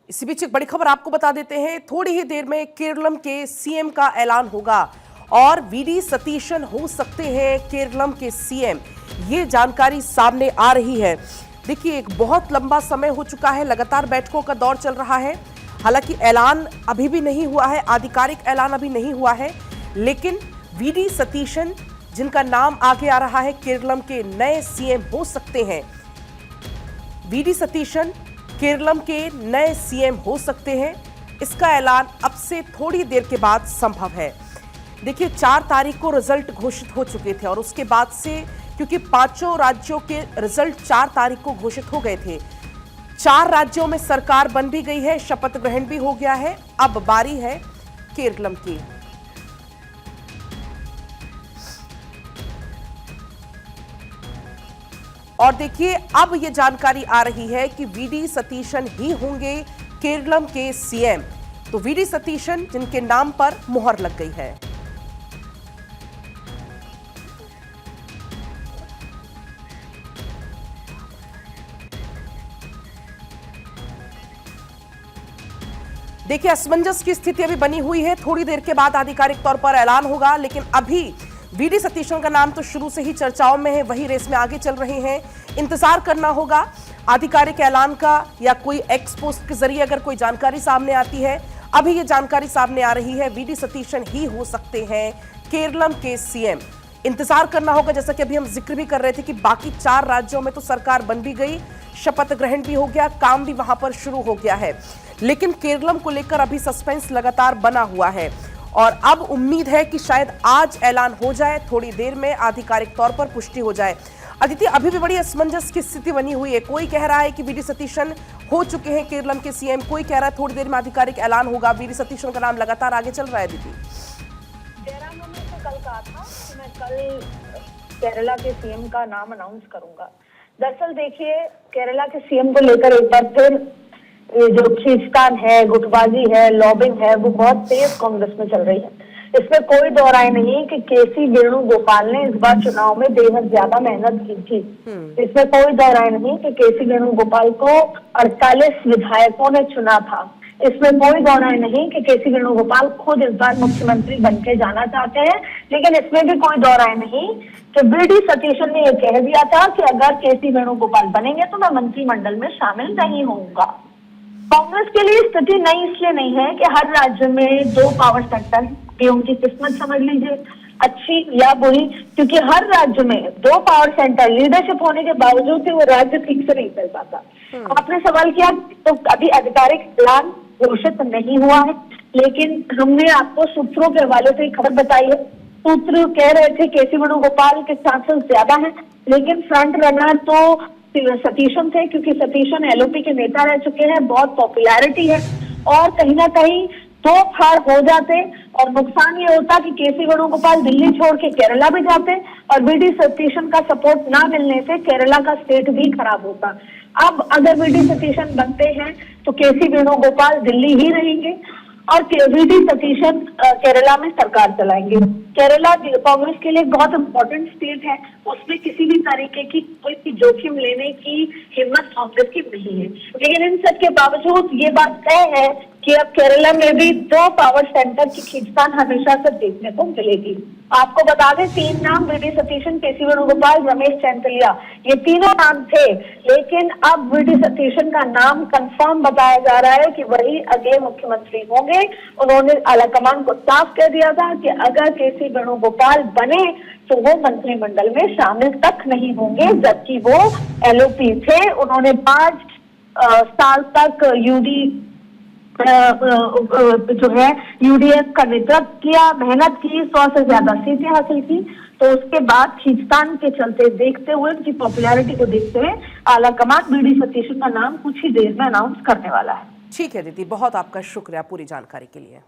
इसी बीच एक बड़ी खबर आपको बता देते हैं, थोड़ी ही देर में केरलम के सीएम का ऐलान होगा और वीडी सतीशन हो सकते हैं केरलम के सीएम। ये जानकारी सामने आ रही है। देखिए, एक बहुत लंबा समय हो चुका है, लगातार बैठकों का दौर चल रहा है। हालांकि ऐलान अभी भी नहीं हुआ है, आधिकारिक ऐलान अभी नहीं हुआ है, लेकिन वीडी सतीशन जिनका नाम आगे आ रहा है केरलम के नए सीएम हो सकते हैं। वीडी सतीशन केरलम के नए सीएम हो सकते हैं। इसका ऐलान अब से थोड़ी देर के बाद संभव है। देखिए, 4 तारीख को रिजल्ट घोषित हो चुके थे और उसके बाद से, क्योंकि 5 राज्यों के रिजल्ट 4 तारीख को घोषित हो गए थे, 4 राज्यों में सरकार बन भी गई है, शपथ ग्रहण भी हो गया है। अब बारी है केरलम की। और देखिए, अब यह जानकारी आ रही है कि वीडी सतीशन ही होंगे केरलम के सीएम। तो वीडी सतीशन जिनके नाम पर मुहर लग गई है। देखिए, असमंजस की स्थिति अभी बनी हुई है। थोड़ी देर के बाद आधिकारिक तौर पर ऐलान होगा, लेकिन अभी वीडी सतीशन का नाम तो शुरू से ही चर्चाओं में है, वही रेस में आगे चल रहे हैं। इंतजार करना होगा आधिकारिक ऐलान का या कोई एक्स पोस्ट के जरिए अगर कोई जानकारी सामने आती है। अभी ये जानकारी सामने आ रही है, वीडी सतीशन ही हो सकते हैं केरलम के सीएम। इंतजार करना होगा, जैसा कि अभी हम जिक्र भी कर रहे थे कि बाकी 4 राज्यों में तो सरकार बन भी गई, शपथ ग्रहण भी हो गया, काम भी वहां पर शुरू हो गया है, लेकिन केरलम को लेकर अभी सस्पेंस लगातार बना हुआ है। और अब उम्मीद है कि शायद आज ऐलान हो जाए, थोड़ी देर में आधिकारिक तौर पर पुष्टि हो जाए। अदिति, अभी भी बड़ी असमंजस की स्थिति बनी हुई है। कोई कह रहा है कि वीडी सतीशन हो चुके हैं केरलम के सीएम, कोई कह रहा है थोड़ी देर में आधिकारिक ऐलान होगा। वीडी सतीशन का नाम लगातार आगे चल रहा है। अदिति, जयराम ने तो कल कहा था कि मैं कल केरला के सीएम का नाम अनाउंस करूंगा। दरअसल देखिए, केरला के सीएम को लेकर एक बार फिर ये जो खींचतान है, गुटबाजी है, लॉबिंग है, वो बहुत तेज कांग्रेस में चल रही है। इसमें कोई दो राय नहीं कि केसी वेणुगोपाल ने इस बार चुनाव में बेहद ज्यादा मेहनत की थी। इसमें कोई दो राय नहीं कि केसी वेणुगोपाल को 48 विधायकों ने चुना था। इसमें कोई दो राय नहीं कि केसी वेणुगोपाल खुद इस बार मुख्यमंत्री बनके जाना चाहते हैं। लेकिन इसमें भी कोई दो राय नहीं कि वीडी सतीशन ने यह कह दिया था कि अगर केसी वेणुगोपाल बनेंगे तो मैं मंत्रिमंडल में शामिल नहीं होऊंगा। कांग्रेस के लिए स्थिति नई इसलिए नहीं है कि हर राज्य में 2 पावर सेक्टर, ये उनकी किस्मत समझ लीजिए, अच्छी या बुरी, क्योंकि हर राज्य में 2 पावर सेंटर लीडरशिप होने के बावजूद भी वो राज्य ठीक से नहीं चल पाता। आपने सवाल किया तो अभी आधिकारिक ऐलान घोषित नहीं हुआ है, लेकिन हमने आपको सूत्रों के हवाले से खबर बताई है। सूत्र कह रहे थे केसी वेणुगोपाल के चांसेस ज्यादा हैं, लेकिन फ्रंट रनर तो सतीशन थे, क्योंकि सतीशन एलओपी के नेता रह चुके हैं, बहुत पॉपुलैरिटी है। और कहीं ना कहीं 2 फाड़ हो जाते और नुकसान ये होता कि केसी वेणुगोपाल दिल्ली छोड़ के केरला भी जाते और वीडी सतीशन का सपोर्ट ना मिलने से केरला का स्टेट भी खराब होता। अब अगर वीडी सतीशन बनते हैं तो केसी वेणुगोपाल दिल्ली ही रहेंगे और वीडी सतीशन केरला में सरकार चलाएंगे। केरला कांग्रेस के लिए बहुत इंपॉर्टेंट स्टेट है, उसमें किसी भी तरीके की कोई भी जोखिम लेने की हिम्मत कांग्रेस की नहीं है। लेकिन इन सब के बावजूद ये बात तय है कि अब केरला में भी 2 पावर सेंटर की खींचतान हमेशा से देखने को मिलेगी। आपको बता दें, 3 नाम वीडी सतीशन, केसी वेणुगोपाल, रमेश चैंतलिया, ये तीनों नाम थे। लेकिन अब वीडी सतीशन का नाम कंफर्म बताया जा रहा है कि वही अगले मुख्यमंत्री होंगे। उन्होंने आलाकमान को साफ कह दिया था कि अगर केसी वेणुगोपाल बने तो वो मंत्रिमंडल में शामिल तक नहीं होंगे, जबकि वो एलओपी थे। उन्होंने 5 साल तक जो है यूडीएफ का नेतृत्व किया, मेहनत की, 100 से ज्यादा सीटें हासिल की। तो उसके बाद खींचतान के चलते, देखते हुए, उनकी पॉपुलैरिटी को देखते हुए आलाकमान वीडी सतीशन का नाम कुछ ही देर में अनाउंस करने वाला है। ठीक है दीदी, बहुत आपका शुक्रिया पूरी जानकारी के लिए।